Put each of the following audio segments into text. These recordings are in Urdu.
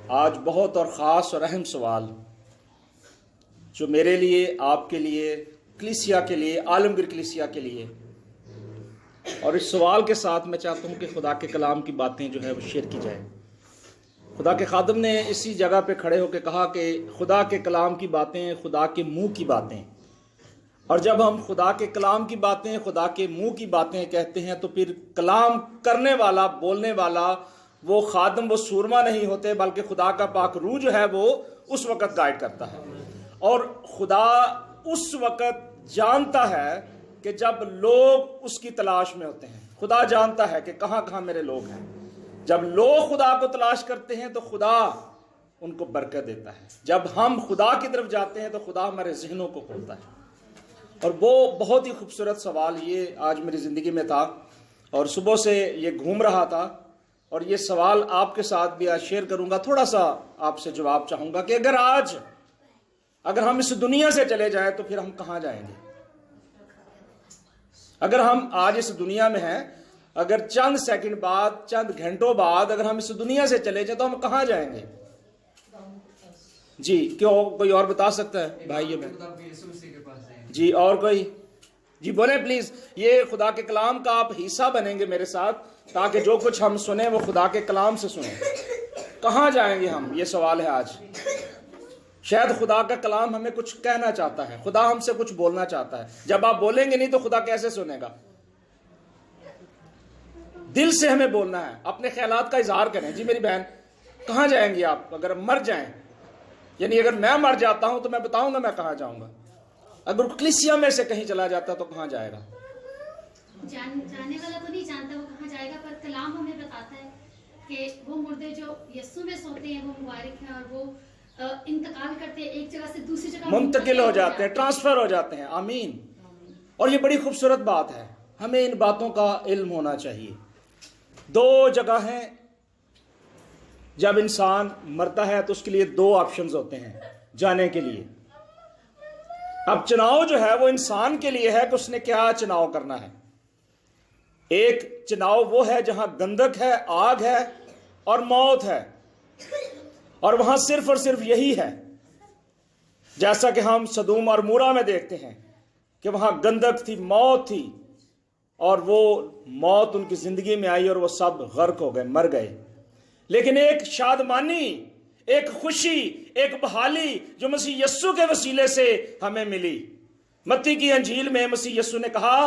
آج بہت اور خاص اور اہم سوال جو میرے لیے، آپ کے لیے، کلیسیا کے لیے، عالمگیر کلیسیا کے لیے، اور اس سوال کے ساتھ میں چاہتا ہوں کہ خدا کے کلام کی باتیں جو ہے وہ شیئر کی جائیں۔ خدا کے خادم نے اسی جگہ پہ کھڑے ہو کے کہا کہ خدا کے کلام کی باتیں خدا کے منہ کی باتیں، اور جب ہم خدا کے کلام کی باتیں خدا کے منہ کی باتیں کہتے ہیں تو پھر کلام کرنے والا، بولنے والا، وہ خادم، وہ سورما نہیں ہوتے، بلکہ خدا کا پاک روح جو ہے وہ اس وقت گائیڈ کرتا ہے۔ اور خدا اس وقت جانتا ہے کہ جب لوگ اس کی تلاش میں ہوتے ہیں۔ خدا جانتا ہے کہ کہاں کہاں میرے لوگ ہیں۔ جب لوگ خدا کو تلاش کرتے ہیں تو خدا ان کو برکت دیتا ہے۔ جب ہم خدا کی طرف جاتے ہیں تو خدا ہمارے ذہنوں کو کھولتا ہے۔ اور وہ بہت ہی خوبصورت سوال یہ آج میری زندگی میں تھا، اور صبح سے یہ گھوم رہا تھا، اور یہ سوال آپ کے ساتھ بھی آج شیئر کروں گا۔ تھوڑا سا آپ سے جواب چاہوں گا کہ اگر ہم اس دنیا سے چلے جائیں تو پھر ہم کہاں جائیں گے؟ اگر ہم آج اس دنیا میں ہیں، اگر چند سیکنڈ بعد، چند گھنٹوں بعد اگر ہم اس دنیا سے چلے جائیں تو ہم کہاں جائیں گے؟ جی کیوں، کوئی اور بتا سکتا ہے؟ بھائی میں جی، اور کوئی؟ جی بولیں پلیز۔ یہ خدا کے کلام کا آپ حصہ بنیں گے میرے ساتھ، تاکہ جو کچھ ہم سنیں وہ خدا کے کلام سے سنیں۔ کہاں جائیں گے ہم؟ یہ سوال ہے آج۔ شاید خدا کا کلام ہمیں کچھ کہنا چاہتا ہے، خدا ہم سے کچھ بولنا چاہتا ہے۔ جب آپ بولیں گے نہیں تو خدا کیسے سنے گا؟ دل سے ہمیں بولنا ہے، اپنے خیالات کا اظہار کریں۔ جی میری بہن، کہاں جائیں گی آپ اگر مر جائیں؟ یعنی اگر میں مر جاتا ہوں تو میں بتاؤں گا میں کہاں جاؤں گا۔ اگر کلیسیا میں سے کہیں چلا جاتا تو کہاں جائے گا؟ جانے والا تو نہیں جانتا وہ کہاں جائے گا، پر کلام ہمیں بتاتا ہے کہ وہ مردے جو یسوع میں سوتے ہیں وہ مبارک ہیں، اور وہ انتقال کرتے ہیں، ایک جگہ سے دوسری جگہ منتقل ہو جاتے ہیں، ٹرانسفر ہو جاتے ہیں۔ آمین۔ اور یہ بڑی خوبصورت بات ہے، ہمیں ان باتوں کا علم ہونا چاہیے۔ دو جگہ ہیں، جب انسان مرتا ہے تو اس کے لیے دو آپشنز ہوتے ہیں جانے کے لیے۔ اب چناؤ جو ہے وہ انسان کے لیے ہے کہ اس نے کیا چناؤ کرنا ہے۔ ایک چناؤ وہ ہے جہاں گندک ہے، آگ ہے اور موت ہے، اور وہاں صرف اور صرف یہی ہے، جیسا کہ ہم سدوم اور مورا میں دیکھتے ہیں کہ وہاں گندک تھی، موت تھی، اور وہ موت ان کی زندگی میں آئی اور وہ سب غرق ہو گئے، مر گئے۔ لیکن ایک شادمانی، ایک خوشی، ایک بحالی جو مسیح یسوع کے وسیلے سے ہمیں ملی۔ متی کی انجیل میں مسیح یسوع نے کہا،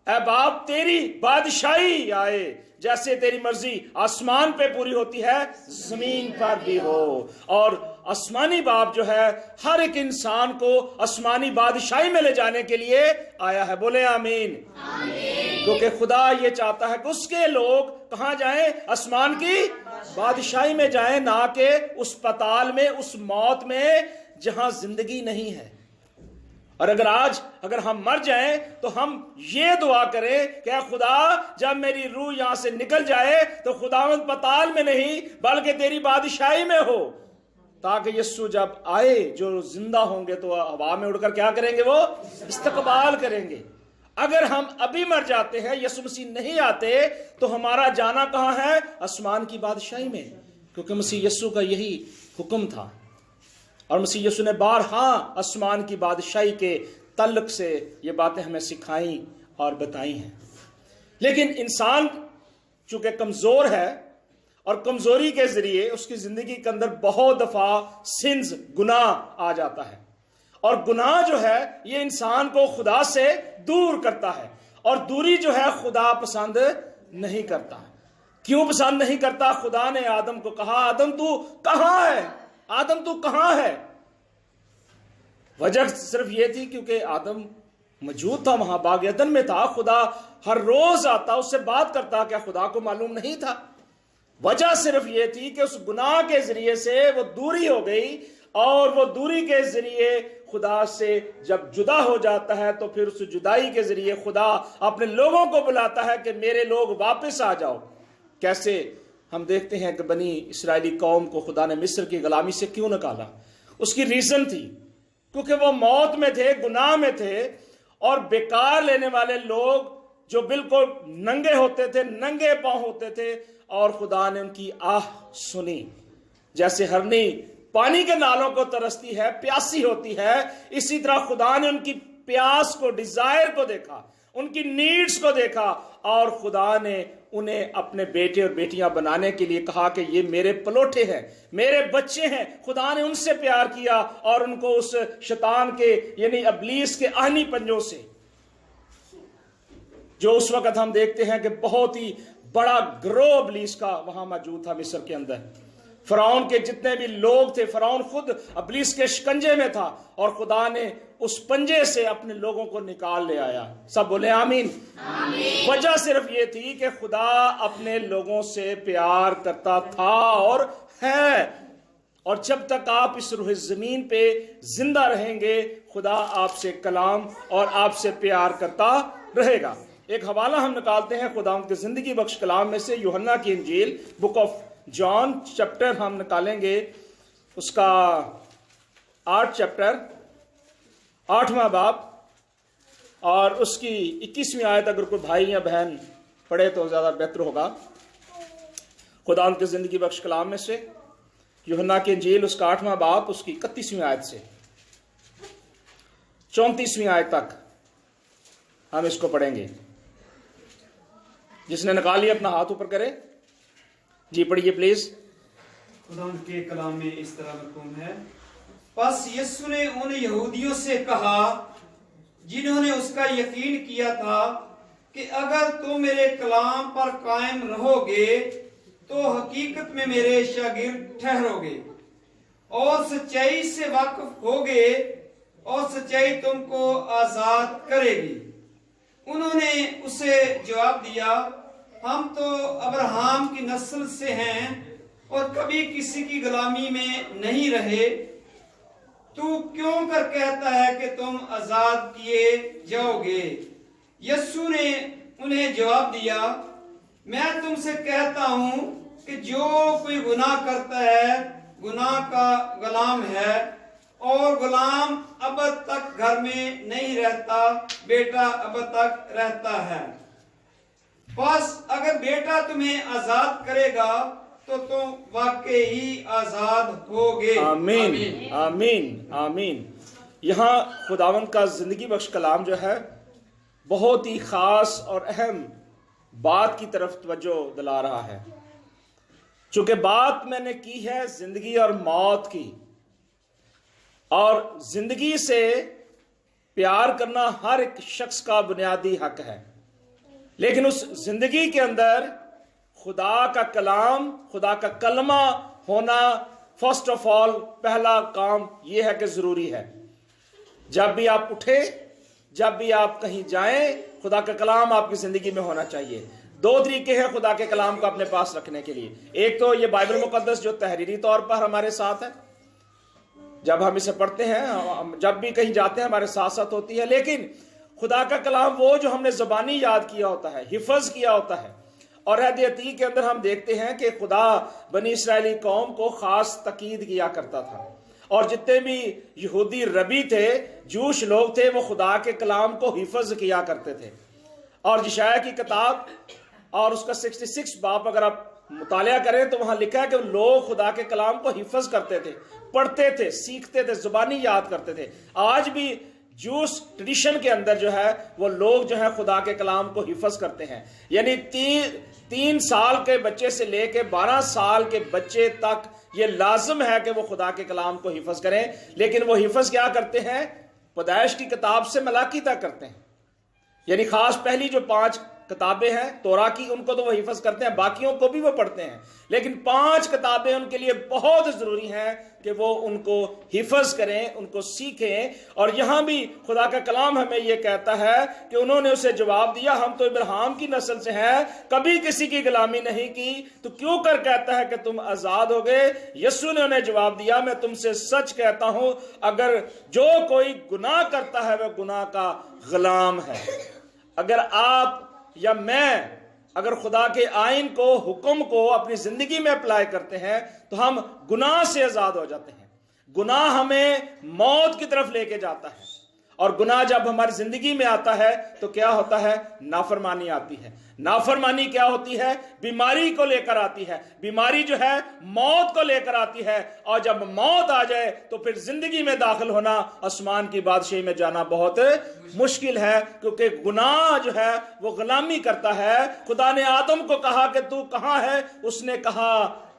اے باپ تیری بادشاہی آئے، جیسے تیری مرضی آسمان پہ پوری ہوتی ہے زمین پر بھی ہو۔ اور آسمانی باپ جو ہے ہر ایک انسان کو آسمانی بادشاہی میں لے جانے کے لیے آیا ہے۔ بولے آمین۔ کیونکہ خدا یہ چاہتا ہے کہ اس کے لوگ کہاں جائیں؟ آسمان کی بادشاہی میں جائیں، نہ کہ اس پتال میں، اس موت میں جہاں زندگی نہیں ہے۔ اور اگر ہم مر جائیں تو ہم یہ دعا کریں کہ اے خدا جب میری روح یہاں سے نکل جائے تو خداوند پتال میں نہیں بلکہ تیری بادشاہی میں ہو، تاکہ یسوع جب آئے جو زندہ ہوں گے تو ہوا میں اڑ کر کیا کریں گے؟ وہ استقبال کریں گے۔ اگر ہم ابھی مر جاتے ہیں، یسوع مسیح نہیں آتے، تو ہمارا جانا کہاں ہے؟ آسمان کی بادشاہی میں، کیونکہ مسیح یسوع کا یہی حکم تھا۔ اور مسیح یسوع نے بارہا آسمان کی بادشاہی کے تعلق سے یہ باتیں ہمیں سکھائیں اور بتائی ہیں۔ لیکن انسان چونکہ کمزور ہے، اور کمزوری کے ذریعے اس کی زندگی کے اندر بہت دفعہ سنز، گناہ آ جاتا ہے، اور گناہ جو ہے یہ انسان کو خدا سے دور کرتا ہے، اور دوری جو ہے خدا پسند نہیں کرتا۔ کیوں پسند نہیں کرتا؟ خدا نے آدم کو کہا، آدم تو کہاں ہے؟ آدم تو کہاں ہے؟ وجہ صرف یہ تھی کیونکہ آدم موجود تھا وہاں، باغ عدن میں تھا، خدا ہر روز آتا، اس سے بات کرتا، کیا خدا کو معلوم نہیں تھا؟ وجہ صرف یہ تھی کہ اس گناہ کے ذریعے سے وہ دوری ہو گئی، اور وہ دوری کے ذریعے خدا سے جب جدا ہو جاتا ہے تو پھر اس جدائی کے ذریعے خدا اپنے لوگوں کو بلاتا ہے کہ میرے لوگ واپس آ جاؤ۔ کیسے ہم دیکھتے ہیں کہ بنی اسرائیلی قوم کو خدا نے مصر کی غلامی سے کیوں نکالا؟ اس کی ریزن تھی کیونکہ وہ موت میں تھے، گناہ میں تھے، اور بیکار لینے والے لوگ جو بالکل ننگے ہوتے تھے، ننگے پاؤں ہوتے تھے، اور خدا نے ان کی آہ سنی۔ جیسے ہرنی پانی کے نالوں کو ترستی ہے، پیاسی ہوتی ہے، اسی طرح خدا نے ان کی پیاس کو، ڈیزائر کو دیکھا، ان کی نیڈز کو دیکھا، اور خدا نے انہیں اپنے بیٹے اور بیٹیاں بنانے کے لیے کہا کہ یہ میرے پلوٹے ہیں، میرے بچے ہیں۔ خدا نے ان سے پیار کیا اور ان کو اس شیطان کے یعنی ابلیس کے آہنی پنجوں سے، جو اس وقت ہم دیکھتے ہیں کہ بہت ہی بڑا گروہ ابلیس کا وہاں موجود تھا مصر کے اندر، فرعون کے جتنے بھی لوگ تھے، فرعون خود ابلیس کے شکنجے میں تھا، اور خدا نے اس پنجے سے اپنے لوگوں کو نکال لے آیا۔ سب بولے آمین۔ وجہ صرف یہ تھی کہ خدا اپنے لوگوں سے پیار کرتا تھا اور ہے، اور جب تک آپ اس روح زمین پہ زندہ رہیں گے خدا آپ سے کلام اور آپ سے پیار کرتا رہے گا۔ ایک حوالہ ہم نکالتے ہیں خدا کے زندگی بخش کلام میں سے، یوحنا کی انجیل، بک آف جان چیپٹر ہم نکالیں گے، اس کا 8 چیپٹر، 8واں باب، اور اس کی 21ویں آیت اگر کوئی بھائی یا بہن پڑھے تو زیادہ بہتر ہوگا۔ خدا کے زندگی بخش کلام میں سے یوحنا کی انجیل، اس کا 8واں باب، اس کی 31ویں آیت سے 34ویں آیت تک ہم اس کو پڑھیں گے۔ جس نے نکالی اپنا ہاتھ اوپر کرے، جی پڑھیے پلیز۔ خدا کے کلام میں اس طرح مفہوم ہے، پس یسوع نے ان یہودیوں سے کہا جنہوں نے اس کا یقین کیا تھا کہ اگر تم میرے کلام پر قائم رہو گے تو حقیقت میں میرے شاگرد ٹھہرو گے اور سچائی سے واقف ہوگے اور سچائی تم کو آزاد کرے گی۔ انہوں نے اسے جواب دیا، ہم تو ابراہیم کی نسل سے ہیں اور کبھی کسی کی غلامی میں نہیں رہے، تو کیوں کر کہتا ہے کہ تم آزاد کیے جاؤ گے؟ یسوع نے انہیں جواب دیا، میں تم سے کہتا ہوں کہ جو کوئی گناہ کرتا ہے گناہ کا غلام ہے، اور غلام ابد تک گھر میں نہیں رہتا، بیٹا ابد تک رہتا ہے۔ بس اگر بیٹا تمہیں آزاد کرے گا تو تم واقعی آزاد ہوگے۔ آمین آمین آمین۔ یہاں خداوند کا زندگی بخش کلام جو ہے بہت ہی خاص اور اہم بات کی طرف توجہ دلا رہا ہے، چونکہ بات میں نے کی ہے زندگی اور موت کی، اور زندگی سے پیار کرنا ہر ایک شخص کا بنیادی حق ہے، لیکن اس زندگی کے اندر خدا کا کلام، خدا کا کلمہ ہونا فرسٹ آف آل پہلا کام یہ ہے کہ ضروری ہے۔ جب بھی آپ اٹھیں، جب بھی آپ کہیں جائیں، خدا کا کلام آپ کی زندگی میں ہونا چاہیے۔ 2 طریقے ہیں خدا کے کلام کو اپنے پاس رکھنے کے لیے، ایک تو یہ بائبل مقدس جو تحریری طور پر ہمارے ساتھ ہے، جب ہم اسے پڑھتے ہیں، جب بھی کہیں جاتے ہیں ہمارے ساتھ ساتھ ہوتی ہے، لیکن خدا کا کلام وہ جو ہم نے زبانی یاد کیا ہوتا ہے، حفظ کیا ہوتا ہے۔ اور عہد عتیق کے اندر ہم دیکھتے ہیں کہ خدا بنی اسرائیلی قوم کو خاص تاکید کیا کرتا تھا، اور جتنے بھی یہودی ربی تھے، جوش لوگ تھے، وہ خدا کے کلام کو حفظ کیا کرتے تھے۔ اور یشعیاہ کی کتاب اور اس کا 66 باب اگر آپ مطالعہ کریں تو وہاں لکھا ہے کہ لوگ خدا کے کلام کو حفظ کرتے تھے، پڑھتے تھے، سیکھتے تھے، زبانی یاد کرتے تھے۔ آج بھی جوس ٹریڈیشن کے اندر جو ہے وہ لوگ جو ہے خدا کے کلام کو حفظ کرتے ہیں، یعنی 3 سال کے بچے سے لے کے 12 سال کے بچے تک یہ لازم ہے کہ وہ خدا کے کلام کو حفظ کریں، لیکن وہ حفظ کیا کرتے ہیں؟ پیدائش کی کتاب سے ملاکی تک کرتے ہیں، یعنی خاص پہلی جو 5 کتابیں ہیں توراہ کی، ان کو تو وہ حفظ کرتے ہیں، باقیوں کو بھی وہ پڑھتے ہیں، لیکن 5 کتابیں ان کے لیے بہت ضروری ہیں کہ وہ ان کو حفظ کریں، ان کو سیکھیں۔ اور یہاں بھی خدا کا کلام ہمیں یہ کہتا ہے کہ انہوں نے اسے جواب دیا، ہم تو ابراہیم کی نسل سے ہیں، کبھی کسی کی غلامی نہیں کی، تو کیوں کر کہتا ہے کہ تم آزاد ہو گئے؟ یسوع نے انہیں جواب دیا، میں تم سے سچ کہتا ہوں، اگر جو کوئی گناہ کرتا ہے وہ گناہ کا غلام ہے۔ اگر آپ یا میں اگر خدا کے آئین کو، حکم کو اپنی زندگی میں اپلائی کرتے ہیں تو ہم گناہ سے آزاد ہو جاتے ہیں۔ گناہ ہمیں موت کی طرف لے کے جاتا ہے، اور گناہ جب ہماری زندگی میں آتا ہے تو کیا ہوتا ہے؟ نافرمانی آتی ہے. نافرمانی کیا ہوتی ہے؟ بیماری کو لے کر آتی ہے. بیماری جو ہے موت کو لے کر آتی ہے, اور جب موت آ جائے تو پھر زندگی میں داخل ہونا, آسمان کی بادشاہی میں جانا بہت مشکل ہے, کیونکہ گناہ جو ہے وہ غلامی کرتا ہے. خدا نے آدم کو کہا کہ تو کہاں ہے؟ اس نے کہا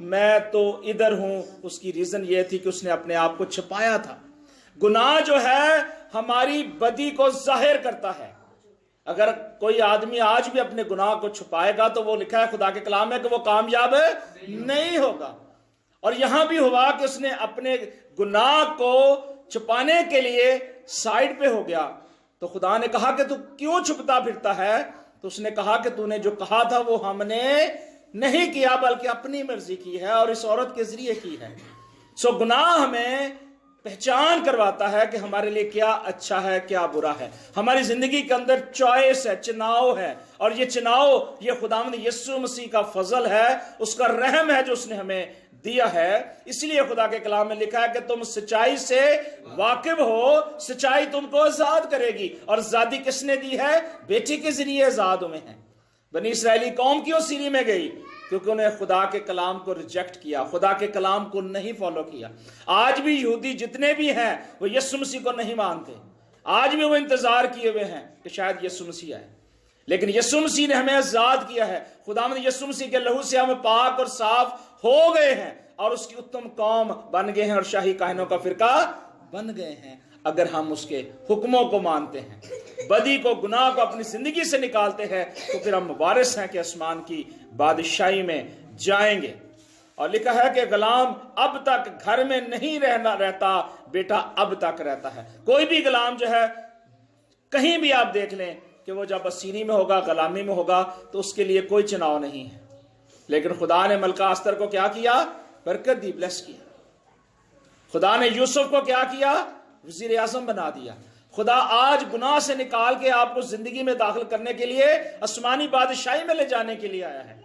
میں تو ادھر ہوں. اس کی ریزن یہ تھی کہ اس نے اپنے آپ کو چھپایا تھا. گناہ جو ہے ہماری بدی کو ظاہر کرتا ہے. اگر کوئی آدمی آج بھی اپنے گناہ کو چھپائے گا تو وہ لکھا ہے خدا کے کلام میں کہ وہ کامیاب نہیں ہوگا. اور یہاں بھی ہوا کہ اس نے اپنے گناہ کو چھپانے کے لیے سائیڈ پہ ہو گیا. تو خدا نے کہا کہ تو کیوں چھپتا پھرتا ہے؟ تو اس نے کہا کہ تو نے جو کہا تھا وہ ہم نے نہیں کیا, بلکہ اپنی مرضی کی ہے اور اس عورت کے ذریعے کی ہے. سو گناہ ہمیں پہچان کرواتا ہے کہ ہمارے لیے کیا اچھا ہے کیا برا ہے. ہماری زندگی کے اندر چوائس ہے, چناؤ ہے, اور یہ چناؤ یہ خداوند یسوع مسیح کا فضل ہے, اس کا رحم ہے جو اس نے ہمیں دیا ہے. اس لیے خدا کے کلام میں لکھا ہے کہ تم سچائی سے واقف ہو, سچائی تم کو آزاد کرے گی. اور آزادی کس نے دی ہے؟ بیٹی کے ذریعے آزاد ہوئے ہیں. بنی اسرائیلی قوم کیوں سیری میں گئی؟ کیونکہ انہیں خدا کے کلام کو ریجیکٹ کیا, خدا کے کلام کو نہیں فالو کیا. آج بھی یہودی جتنے بھی ہیں وہ یسوع مسیح کو نہیں مانتے. آج بھی وہ انتظار کیے ہوئے ہیں کہ شاید یسوع مسیح آئے, لیکن یسوع مسیح نے ہمیں آزاد کیا ہے. خداوند یسوع مسیح کے لہو سے ہم پاک اور صاف ہو گئے ہیں, اور اس کی اتم قوم بن گئے ہیں, اور شاہی کاہنوں کا فرقہ بن گئے ہیں, اگر ہم اس کے حکموں کو مانتے ہیں, بدی کو گناہ کو اپنی زندگی سے نکالتے ہیں, تو پھر ہم وارث ہیں کہ آسمان کی بادشاہی میں جائیں گے. اور لکھا ہے کہ غلام اب تک گھر میں نہیں رہتا, بیٹا اب تک رہتا ہے. کوئی بھی غلام جو ہے کہیں بھی آپ دیکھ لیں کہ وہ جب اسیری میں ہوگا, غلامی میں ہوگا, تو اس کے لیے کوئی چناؤ نہیں ہے. لیکن خدا نے ملکہ استر کو کیا کیا؟ برکت دی, بلیس کیا. خدا نے یوسف کو کیا کیا؟ وزیر اعظم بنا دیا. خدا آج گناہ سے نکال کے آپ کو زندگی میں داخل کرنے کے لیے, آسمانی بادشاہی میں لے جانے کے لیے آیا ہے.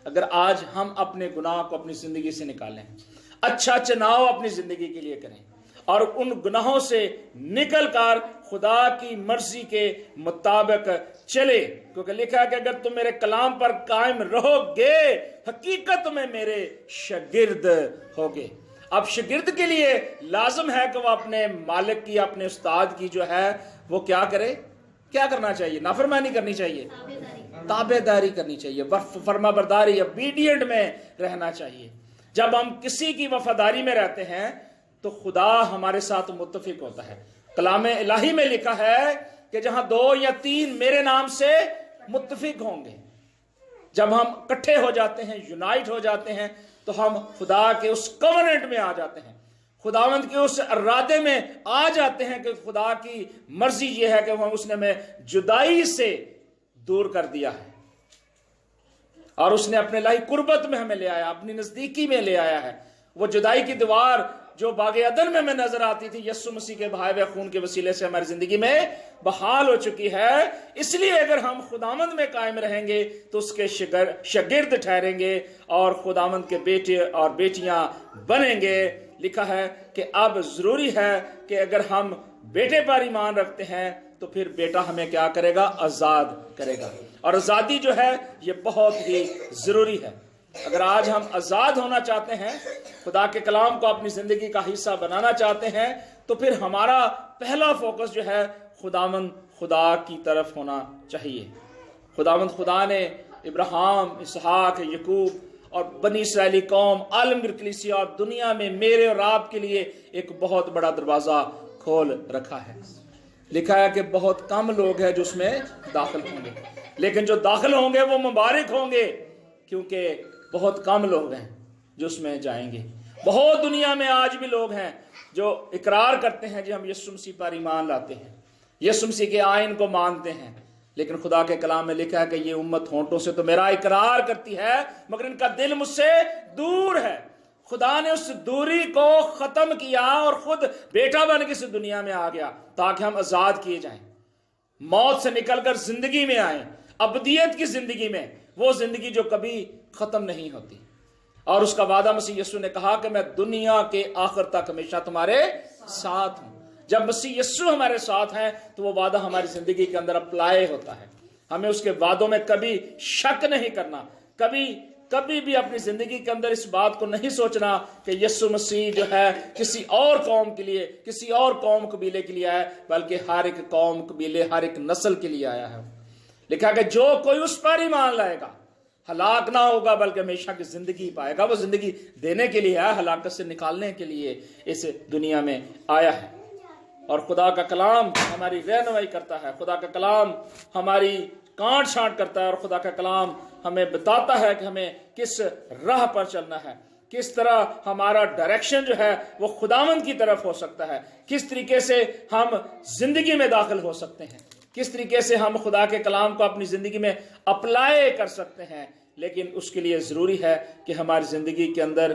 اگر آج ہم اپنے گناہ کو اپنی زندگی سے نکالیں, اچھا چناؤ اپنی زندگی کے لیے کریں, اور ان گناہوں سے نکل کر خدا کی مرضی کے مطابق چلے, کیونکہ لکھا ہے کہ اگر تم میرے کلام پر قائم رہو گے حقیقت میں میرے شاگرد ہوگے. اب شاگرد کے لیے لازم ہے کہ وہ اپنے مالک کی, اپنے استاد کی جو ہے وہ کیا کرے؟ کیا کرنا چاہیے؟ نافرمانی کرنی چاہیے, تابع داری کرنی چاہیے, فرما برداری, اوبیڈینٹ میں رہنا چاہیے. جب ہم کسی کی وفاداری میں رہتے ہیں تو خدا ہمارے ساتھ متفق ہوتا ہے. کلام الہی میں لکھا ہے کہ جہاں 2 یا 3 میرے نام سے متفق ہوں گے, جب ہم اکٹھے ہو جاتے ہیں, یونائٹ ہو جاتے ہیں, تو ہم خدا کے اس کوننٹ میں آ جاتے ہیں, خداوند کے اس ارادے میں آ جاتے ہیں کہ خدا کی مرضی یہ ہے کہ اس نے ہمیں جدائی سے دور کر دیا ہے, اور اس نے اپنے الہی قربت میں ہمیں لے آیا, اپنی نزدیکی میں لے آیا ہے. وہ جدائی کی دیوار جو باغ عدن میں ہمیں نظر آتی تھی, یسوع مسیح کے بہائے ہوئے خون کے وسیلے سے ہماری زندگی میں بحال ہو چکی ہے. اس لیے اگر ہم خداوند میں قائم رہیں گے تو اس کے شاگرد ٹھہریں گے, اور خداوند کے بیٹے اور بیٹیاں بنیں گے. لکھا ہے کہ اب ضروری ہے کہ اگر ہم بیٹے پر ایمان رکھتے ہیں تو پھر بیٹا ہمیں کیا کرے گا؟ آزاد کرے گا. اور آزادی جو ہے یہ بہت ہی ضروری ہے. اگر آج ہم آزاد ہونا چاہتے ہیں, خدا کے کلام کو اپنی زندگی کا حصہ بنانا چاہتے ہیں, تو پھر ہمارا پہلا فوکس جو ہے خداوند خدا کی طرف ہونا چاہیے. خداوند خدا نے ابراہیم, اسحاق, یعقوب اور بنی اسرائیلی قوم, عالمگیر کلیسیا اور دنیا میں میرے اور آپ کے لیے ایک بہت بڑا دروازہ کھول رکھا ہے. لکھا ہے کہ بہت کم لوگ ہیں جو اس میں داخل ہوں گے, لیکن جو داخل ہوں گے وہ مبارک ہوں گے, کیونکہ بہت کم لوگ ہیں جو اس میں جائیں گے. بہت دنیا میں آج بھی لوگ ہیں جو اقرار کرتے ہیں جی ہم یسوع مسیح پر ایمان لاتے ہیں, یسوع مسیح کے آئین کو مانتے ہیں, لیکن خدا کے کلام میں لکھا ہے کہ یہ امت ہونٹوں سے تو میرا اقرار کرتی ہے مگر ان کا دل مجھ سے دور ہے. خدا نے اس دوری کو ختم کیا اور خود بیٹا بن کے اس دنیا میں آ گیا تاکہ ہم آزاد کیے جائیں, موت سے نکل کر زندگی میں آئیں, ابدیت کی زندگی میں, وہ زندگی جو کبھی ختم نہیں ہوتی. اور اس کا وعدہ مسیح یسوع نے کہا کہ میں دنیا کے آخر تک ہمیشہ تمہارے ساتھ ہوں. جب مسیح یسوع ہمارے ساتھ ہیں تو وہ وعدہ ہماری زندگی کے اندر اپلائی ہوتا ہے. ہمیں اس کے وعدوں میں کبھی شک نہیں کرنا, کبھی بھی اپنی زندگی کے اندر اس بات کو نہیں سوچنا کہ یسوع مسیح جو ہے کسی اور قوم کے لیے, کسی اور قوم قبیلے کے لیے آیا, بلکہ ہر ایک قوم قبیلے, ہر ایک نسل کے لیے آیا ہے. لکھا کہ جو کوئی اس پر ایمان لائے گا ہلاک نہ ہوگا بلکہ ہمیشہ کی زندگی پائے گا. وہ زندگی دینے کے لیے ہے, ہلاکت سے نکالنے کے لیے اس دنیا میں آیا ہے. اور خدا کا کلام ہماری رہنمائی کرتا ہے, خدا کا کلام ہماری کانٹ چھانٹ کرتا ہے, اور خدا کا کلام ہمیں بتاتا ہے کہ ہمیں کس راہ پر چلنا ہے, کس طرح ہمارا ڈائریکشن جو ہے وہ خداوند کی طرف ہو سکتا ہے, کس طریقے سے ہم زندگی میں داخل ہو سکتے ہیں, کس طریقے سے ہم خدا کے کلام کو اپنی زندگی میں اپلائی کر سکتے ہیں. لیکن اس کے لیے ضروری ہے کہ ہماری زندگی کے اندر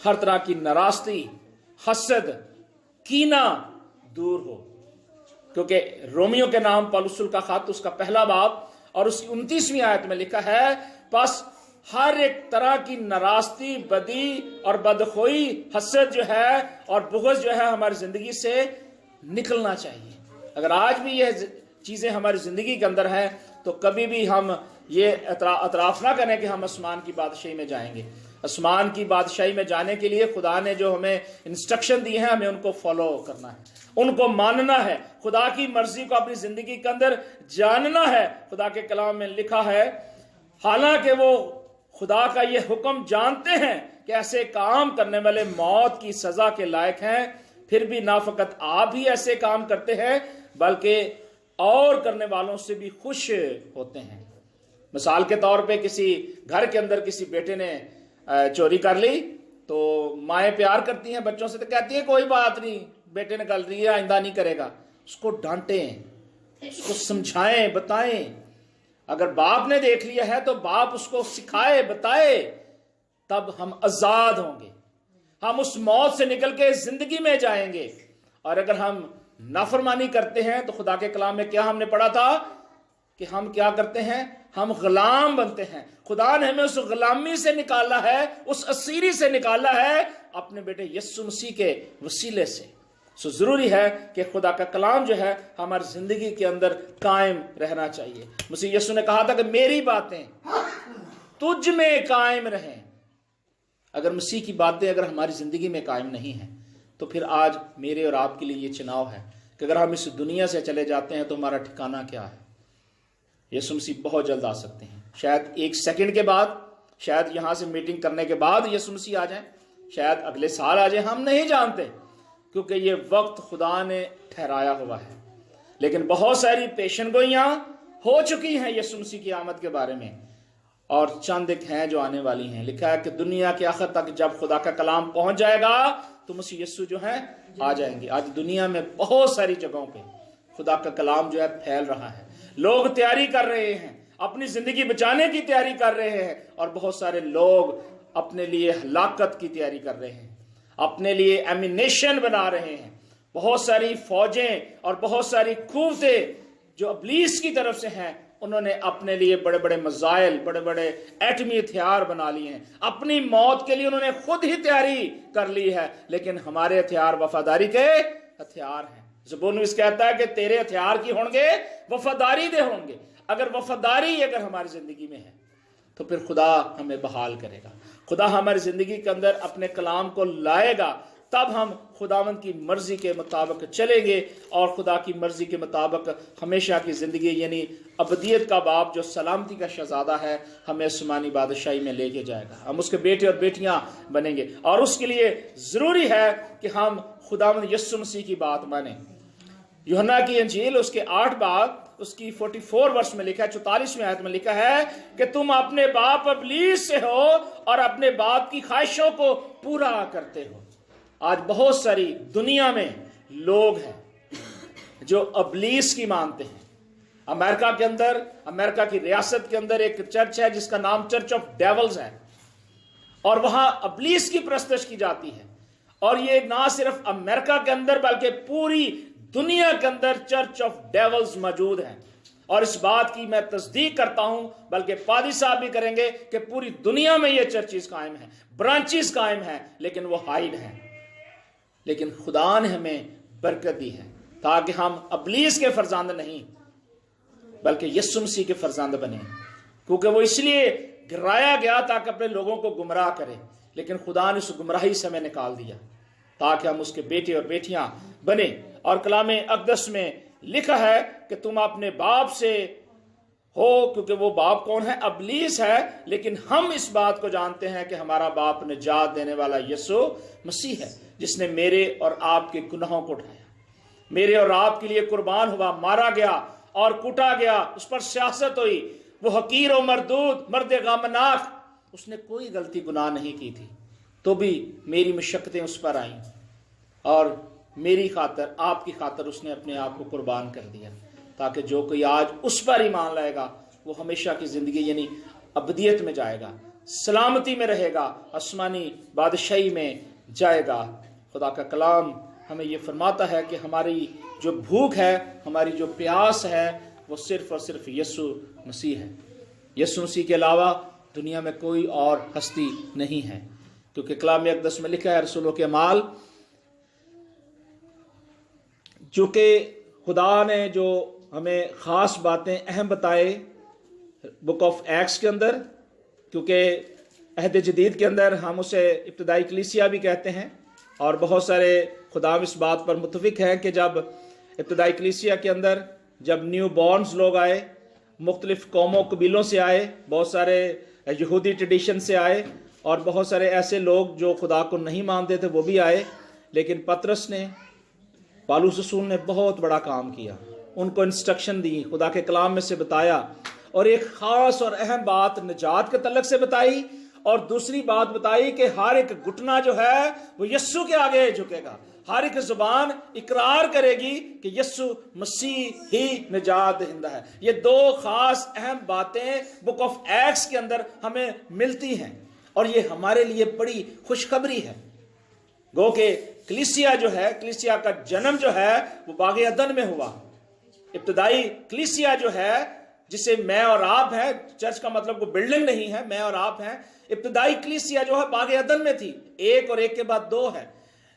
ہر طرح کی ناراستی, حسد, کینہ دور ہو. کیونکہ رومیو کے نام پولس کا خط اس کا پہلا باب اور اس کی 29ویں آیت میں لکھا ہے, بس ہر ایک طرح کی ناراستی, بدی اور بدخوئی, حسد جو ہے اور بغض جو ہے ہماری زندگی سے نکلنا چاہیے. اگر آج بھی یہ چیزیں ہماری زندگی کے اندر ہیں تو کبھی بھی ہم یہ اعتراف نہ کریں کہ ہم آسمان کی بادشاہی میں جائیں گے. آسمان کی بادشاہی میں جانے کے لیے خدا نے جو ہمیں انسٹرکشن دی ہیں ہمیں ان کو فالو کرنا ہے, ان کو ماننا ہے, خدا کی مرضی کو اپنی زندگی کے اندر جاننا ہے. خدا کے کلام میں لکھا ہے حالانکہ وہ خدا کا یہ حکم جانتے ہیں کہ ایسے کام کرنے والے موت کی سزا کے لائق ہیں, پھر بھی نہ فقط آپ ہی ایسے کام کرتے ہیں بلکہ اور کرنے والوں سے بھی خوش ہوتے ہیں. مثال کے طور پہ کسی گھر کے اندر کسی بیٹے نے چوری کر لی تو مائیں پیار کرتی ہیں بچوں سے, تو کہتی ہیں کوئی بات نہیں, بیٹے نے کر لی ہے, آئندہ نہیں کرے گا. اس کو ڈانٹیں, اس کو سمجھائیں, بتائیں. اگر باپ نے دیکھ لیا ہے تو باپ اس کو سکھائے, بتائے, تب ہم آزاد ہوں گے, ہم اس موت سے نکل کے زندگی میں جائیں گے. اور اگر ہم نافرمانی کرتے ہیں تو خدا کے کلام میں کیا ہم نے پڑھا تھا کہ ہم کیا کرتے ہیں, ہم غلام بنتے ہیں. خدا نے ہمیں اس غلامی سے نکالا ہے, اس اسیری سے نکالا ہے اپنے بیٹے یسوع مسیح کے وسیلے سے. سو ضروری ہے کہ خدا کا کلام جو ہے ہماری زندگی کے اندر قائم رہنا چاہیے. مسیح یسوع نے کہا تھا کہ میری باتیں تجھ میں قائم رہیں. اگر مسیح کی باتیں اگر ہماری زندگی میں قائم نہیں ہیں تو پھر آج میرے اور آپ کے لیے یہ چناؤ ہے کہ اگر ہم اس دنیا سے چلے جاتے ہیں تو ہمارا ٹھکانہ کیا ہے. یسوع مسیح بہت جلد آ سکتے ہیں, شاید 1 سیکنڈ کے بعد, شاید یہاں سے میٹنگ کرنے کے بعد یسوع مسیح آ جائیں, شاید اگلے سال آ جائیں, ہم نہیں جانتے, کیونکہ یہ وقت خدا نے ٹھہرایا ہوا ہے. لیکن بہت ساری پیشن گوئیاں ہو چکی ہیں یسوع مسیح کی آمد کے بارے میں, اور چند ایک ہیں جو آنے والی ہیں. لکھا ہے کہ دنیا کے آخر تک جب خدا کا کلام پہنچ جائے گا تو مسیح یسوع جو ہے آ جائیں گے. آج دنیا میں بہت ساری جگہوں پہ خدا کا کلام جو ہے پھیل رہا ہے, لوگ تیاری کر رہے ہیں, اپنی زندگی بچانے کی تیاری کر رہے ہیں, اور بہت سارے لوگ اپنے لیے ہلاکت کی تیاری کر رہے ہیں, اپنے لیے ایمینیشن بنا رہے ہیں. بہت ساری فوجیں اور بہت ساری قوتیں جو ابلیس کی طرف سے ہیں انہوں نے اپنے لیے بڑے بڑے میزائل, بڑے بڑے ایٹمی ہتھیار بنا لیے ہیں. اپنی موت کے لیے انہوں نے خود ہی تیاری کر لی ہے, لیکن ہمارے ہتھیار وفاداری کے ہتھیار ہیں. زبور نویس کہتا ہے کہ تیرے ہتھیار کی ہوں گے, وفاداری دے ہوں گے. اگر وفاداری اگر ہماری زندگی میں ہے تو پھر خدا ہمیں بحال کرے گا, خدا ہماری زندگی کے اندر اپنے کلام کو لائے گا, تب ہم خداوند کی مرضی کے مطابق چلیں گے, اور خدا کی مرضی کے مطابق ہمیشہ کی زندگی یعنی ابدیت کا باپ جو سلامتی کا شہزادہ ہے ہمیں آسمانی بادشاہی میں لے کے جائے گا. ہم اس کے بیٹے اور بیٹیاں بنیں گے, اور اس کے لیے ضروری ہے کہ ہم خداوند یسوع مسیح کی بات مانیں. یوحنا کی انجیل اس کے 8 باب اس کی 44 ورس میں لکھا ہے, 44ویں آیت میں لکھا ہے کہ تم اپنے باپ ابلیس سے ہو اور اپنے باپ کی خواہشوں کو پورا کرتے ہو. آج بہت ساری دنیا میں لوگ ہیں جو ابلیس کی مانتے ہیں. امریکہ کے اندر, امریکہ کی ریاست کے اندر ایک چرچ ہے جس کا نام چرچ آف ڈیولز ہے, اور وہاں ابلیس کی پرستش کی جاتی ہے. اور یہ نہ صرف امریکہ کے اندر بلکہ پوری دنیا کے اندر چرچ آف ڈیولز موجود ہیں. اور اس بات کی میں تصدیق کرتا ہوں, بلکہ پادری صاحب بھی کریں گے, کہ پوری دنیا میں یہ چرچز قائم ہیں, برانچز قائم ہیں, لیکن وہ ہائیڈ ہیں. لیکن خدا نے ہمیں برکت دی ہے, تاکہ ہم ابلیس کے فرزند نہیں بلکہ یسوع مسیح کے فرزند بنے، کیونکہ وہ اس لیے گرایا گیا تاکہ اپنے لوگوں کو گمراہ کرے، لیکن خدا نے اس گمراہی سے ہمیں نکال دیا تاکہ ہم اس کے بیٹے اور بیٹیاں بنے۔ اور کلام اقدس میں لکھا ہے کہ تم اپنے باپ سے ہو، کیونکہ وہ باپ کون ہے؟ ابلیس ہے، لیکن ہم اس بات کو جانتے ہیں کہ ہمارا باپ نجات دینے والا یسوع مسیح ہے، جس نے میرے اور آپ کے گناہوں کو اٹھایا، میرے اور آپ کے لیے قربان ہوا، مارا گیا اور کوٹا گیا، اس پر سیاست ہوئی، وہ حقیر و مردود، مرد غمناک، اس نے کوئی غلطی گناہ نہیں کی تھی، تو بھی میری مشقتیں اس پر آئیں اور میری خاطر، آپ کی خاطر اس نے اپنے آپ کو قربان کر دیا، تاکہ جو کوئی آج اس پر ایمان لائے گا وہ ہمیشہ کی زندگی یعنی ابدیت میں جائے گا، سلامتی میں رہے گا، آسمانی بادشاہی میں جائے گا۔ خدا کا کلام ہمیں یہ فرماتا ہے کہ ہماری جو بھوک ہے، ہماری جو پیاس ہے، وہ صرف اور صرف یسوع مسیح ہے۔ یسوع مسیح کے علاوہ دنیا میں کوئی اور ہستی نہیں ہے، کیونکہ کلام اقدس میں لکھا ہے رسولوں کے اعمال، چونکہ خدا نے جو ہمیں خاص باتیں اہم بتائے بک آف ایکٹس کے اندر، کیونکہ عہد جدید کے اندر ہم اسے ابتدائی کلیسیا بھی کہتے ہیں، اور بہت سارے خدا اس بات پر متفق ہیں کہ جب ابتدائی کلیسیا کے اندر جب نیو بورنز لوگ آئے، مختلف قوموں قبیلوں سے آئے، بہت سارے یہودی ٹریڈیشن سے آئے، اور بہت سارے ایسے لوگ جو خدا کو نہیں مانتے تھے وہ بھی آئے، لیکن پطرس نے، پالوس رسول نے بہت بڑا کام کیا، ان کو انسٹرکشن دی، خدا کے کلام میں سے بتایا، اور ایک خاص اور اہم بات نجات کے تعلق سے بتائی، اور دوسری بات بتائی کہ ہر ایک گھٹنا جو ہے وہ یسوع کے آگے جھکے گا، ہر ایک زبان اقرار کرے گی کہ یسوع مسیح ہی نجات دہندہ ہے۔ یہ دو خاص اہم باتیں بک آف ایکٹس کے اندر ہمیں ملتی ہیں، اور یہ ہمارے لیے بڑی خوشخبری ہے۔ گو کہ کلیسیا جو ہے، کلیسیا کا جنم جو ہے وہ باغ عدن میں ہوا۔ ابتدائی کلیسیا جو ہے، جسے میں اور آپ ہیں، چرچ کا مطلب کوئی بلڈنگ نہیں ہے، میں اور آپ ہیں، ابتدائی کلیسیا جو ہے باغ عدن میں تھی، ایک اور ایک کے بعد دو ہے،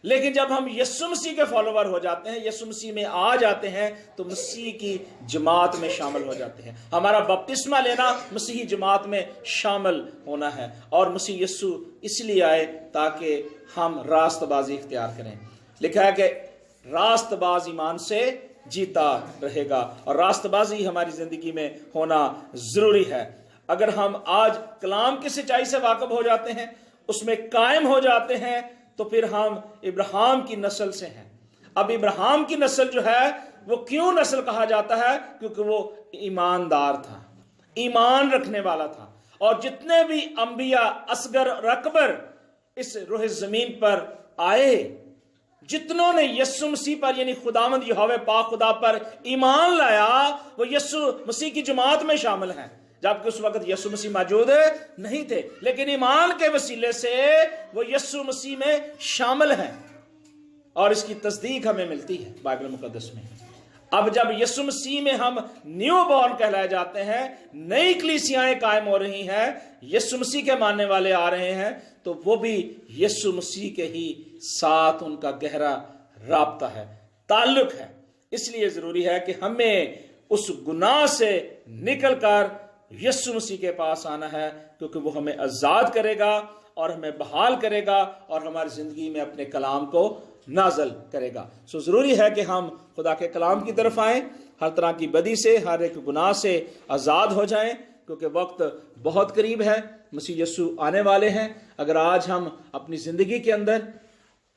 لیکن جب ہم یسوع مسیح کے فالوور ہو جاتے ہیں، یسوع مسیح میں آ جاتے ہیں، تو مسیح کی جماعت میں شامل ہو جاتے ہیں۔ ہمارا بپتسمہ لینا مسیحی جماعت میں شامل ہونا ہے، اور مسیح یسوع اس لیے آئے تاکہ ہم راست بازی اختیار کریں۔ لکھا ہے کہ راست باز ایمان سے جیتا رہے گا، اور راست بازی ہماری زندگی میں ہونا ضروری ہے۔ اگر ہم آج کلام کی سچائی سے واقف ہو جاتے ہیں، اس میں قائم ہو جاتے ہیں، تو پھر ہم ابراہیم کی نسل سے ہیں۔ اب ابراہیم کی نسل جو ہے وہ کیوں نسل کہا جاتا ہے؟ کیونکہ وہ ایماندار تھا، ایمان رکھنے والا تھا، اور جتنے بھی انبیاء اصغر اور اکبر اس روح زمین پر آئے، جتنوں نے یسوع مسیح پر یعنی خداوند یہوہ پاک خدا پر ایمان لایا، وہ یسوع مسیح کی جماعت میں شامل ہیں، جبکہ اس وقت یسوع مسیح موجود نہیں تھے، لیکن ایمان کے وسیلے سے وہ یسوع مسیح میں شامل ہیں، اور اس کی تصدیق ہمیں ملتی ہے بائبل مقدس میں۔ اب جب یسوع مسیح میں ہم نیو بورن کہلائے جاتے ہیں، نئی کلیسیاں قائم ہو رہی ہیں، یسوع مسیح کے ماننے والے آ رہے ہیں، تو وہ بھی یسوع مسیح کے ہی ساتھ ان کا گہرا رابطہ ہے، تعلق ہے۔ اس لیے ضروری ہے کہ ہمیں اس گناہ سے نکل کر یسوع مسیح کے پاس آنا ہے، کیونکہ وہ ہمیں آزاد کرے گا اور ہمیں بحال کرے گا اور ہماری زندگی میں اپنے کلام کو نازل کرے گا۔ سو ضروری ہے کہ ہم خدا کے کلام کی طرف آئیں، ہر طرح کی بدی سے، ہر ایک گناہ سے آزاد ہو جائیں، کیونکہ وقت بہت قریب ہے، مسیح یسوع آنے والے ہیں۔ اگر آج ہم اپنی زندگی کے اندر،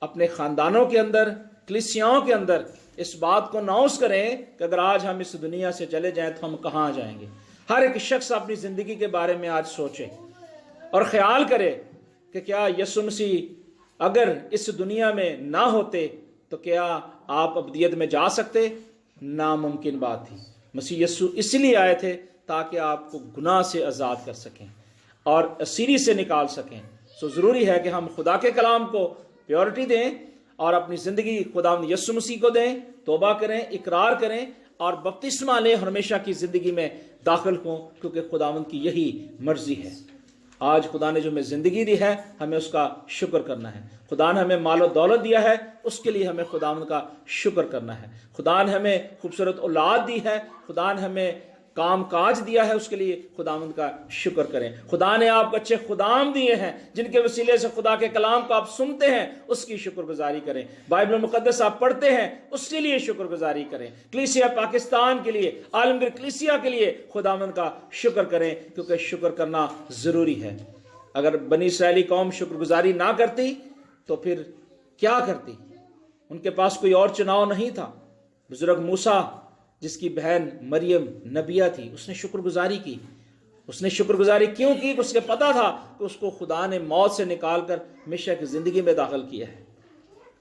اپنے خاندانوں کے اندر، کلیسیاؤں کے اندر اس بات کو اناؤنس کریں کہ اگر آج ہم اس دنیا سے چلے جائیں تو ہم کہاں جائیں گے، ہر ایک شخص اپنی زندگی کے بارے میں آج سوچے اور خیال کرے کہ کیا یسوع مسیح اگر اس دنیا میں نہ ہوتے تو کیا آپ ابدیت میں جا سکتے؟ ناممکن بات تھی۔ مسیح یسوع اس لیے آئے تھے تاکہ آپ کو گناہ سے آزاد کر سکیں اور اسیری سے نکال سکیں۔ سو ضروری ہے کہ ہم خدا کے کلام کو پیورٹی دیں اور اپنی زندگی خداوند یسوع مسیح کو دیں، توبہ کریں، اقرار کریں اور بپتسمہ لیں، ہمیشہ کی زندگی میں داخل ہوں، کیونکہ خداوند کی یہی مرضی ہے۔ آج خدا نے جو ہمیں زندگی دی ہے ہمیں اس کا شکر کرنا ہے. خدا نے ہمیں مال و دولت دیا ہے اس کے لیے ہمیں خداوند کا شکر کرنا ہے. خدا نے ہمیں خوبصورت اولاد دی ہے, خدا نے ہمیں کام کاج دیا ہے, اس کے لیے خداوند کا شکر کریں. خدا نے آپ کو اچھے خدام دیے ہیں جن کے وسیلے سے خدا کے کلام کو آپ سنتے ہیں, اس کی شکر گزاری کریں. بائبل مقدس آپ پڑھتے ہیں اس کے لیے شکر گزاری کریں. کلیسیا پاکستان کے لیے, عالمگیر کلیسیا کے لیے خداوند کا شکر کریں, کیونکہ شکر کرنا ضروری ہے. اگر بنی اسرائیلی قوم شکر گزاری نہ کرتی تو پھر کیا کرتی؟ ان کے پاس کوئی اور چناؤ نہیں تھا. بزرگ موسیٰ جس کی بہن مریم نبیہ تھی, اس نے شکر گزاری کی. اس نے شکر گزاری کیوں کی؟ اس کے پتا تھا کہ اس کو خدا نے موت سے نکال کر ہمیشہ کی زندگی میں داخل کیا ہے.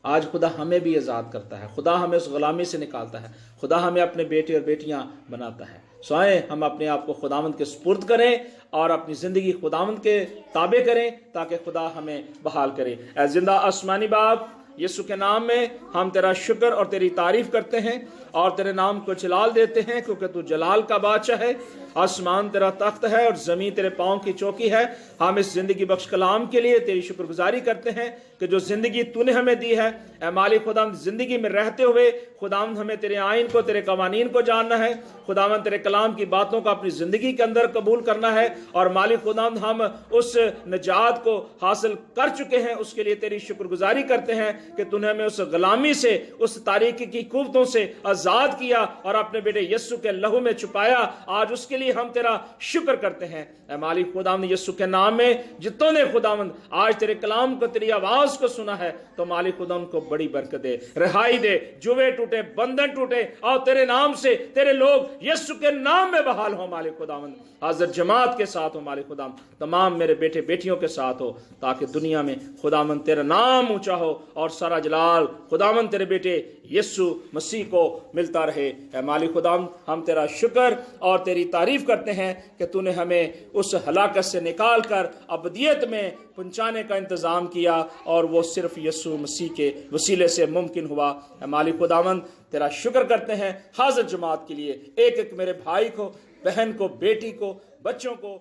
آج خدا ہمیں بھی آزاد کرتا ہے, خدا ہمیں اس غلامی سے نکالتا ہے, خدا ہمیں اپنے بیٹے اور بیٹیاں بناتا ہے. سو آئیں ہم اپنے آپ کو خداوند کے سپرد کریں اور اپنی زندگی خداوند کے تابع کریں تاکہ خدا ہمیں بحال کرے. اے زندہ آسمانی باپ, یسوع کے نام میں ہم تیرا شکر اور تیری تعریف کرتے ہیں اور تیرے نام کو جلال دیتے ہیں, کیونکہ تو جلال کا بادشاہ ہے. آسمان تیرا تخت ہے اور زمین تیرے پاؤں کی چوکی ہے. ہم اس زندگی بخش کلام کے لیے تیری شکر گزاری کرتے ہیں کہ جو زندگی تو نے ہمیں دی ہے, اے مالک خداوند, زندگی میں رہتے ہوئے خداوند ہمیں تیرے آئین کو, تیرے قوانین کو جاننا ہے. خداوند تیرے کلام کی باتوں کو اپنی زندگی کے اندر قبول کرنا ہے. اور مالک خداوند ہم اس نجات کو حاصل کر چکے ہیں, اس کے لیے تیری شکر گزاری کرتے ہیں کہ تو نے ہمیں اس غلامی سے, اس تاریکی کی قوتوں سے آزاد کیا اور اپنے بیٹے یسوع کے لہو میں چھپایا. آج اس کے لیے ہم تیرا شکر کرتے ہیں. اے مالک خداوند, یسوع کے نام میں جتوں نے خداوند آج تیرے کلام کو, تیری آواز کو سنا ہے, تو مالک خداوند کو بڑی برکت دے, رہائی دے. جوے ٹوٹے, بندھن ٹوٹے, اور تیرے نام سے تیرے لوگ یسوع کے نام میں بحال ہو. مالک خداوند حاضر جماعت کے ساتھ ہو, مالک خداوند تمام میرے بیٹے بیٹیوں کے ساتھ ہو, تاکہ دنیا میں خداوند تیرا نام اونچا ہو اور سارا جلال خداوند تیرے بیٹے یسوع مسیح کو ملتا رہے. اے مالک خداوند, ہم تیرا شکر اور تیری تعریف کرتے ہیں کہ تو نے ہمیں اس ہلاکت سے نکال کر ابدیت میں پہنچانے کا انتظام کیا, اور وہ صرف یسوع مسیح کے وسیلے سے ممکن ہوا. اے مالک خداوند, تیرا شکر کرتے ہیں حاضر جماعت کے لیے, ایک ایک میرے بھائی کو, بہن کو, بیٹی کو, بچوں کو